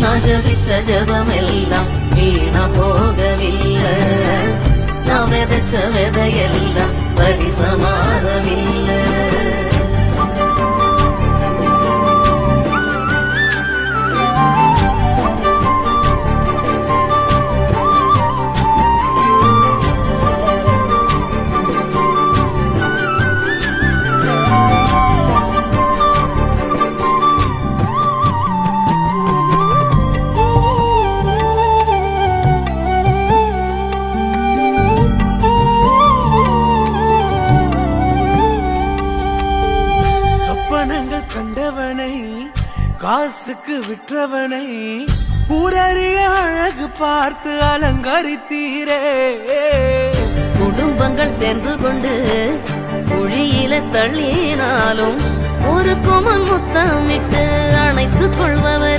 நான் ஜபிச்ச ஜபமெல்லாம் வீண போகவில்லை, நான் விதைச்ச விதையெல்லாம் பரிசமாகவில்லை. கண்டவனை காசுக்கு விற்றவனை ஊரறிய அழகு பார்த்து அலங்கரித்தீரே. குடும்பங்கள் சேர்ந்து கொண்டு குழியில தள்ளினாலும் ஒரு குமன் முத்தமிட்டு அணைத்துக் கொள்பவர்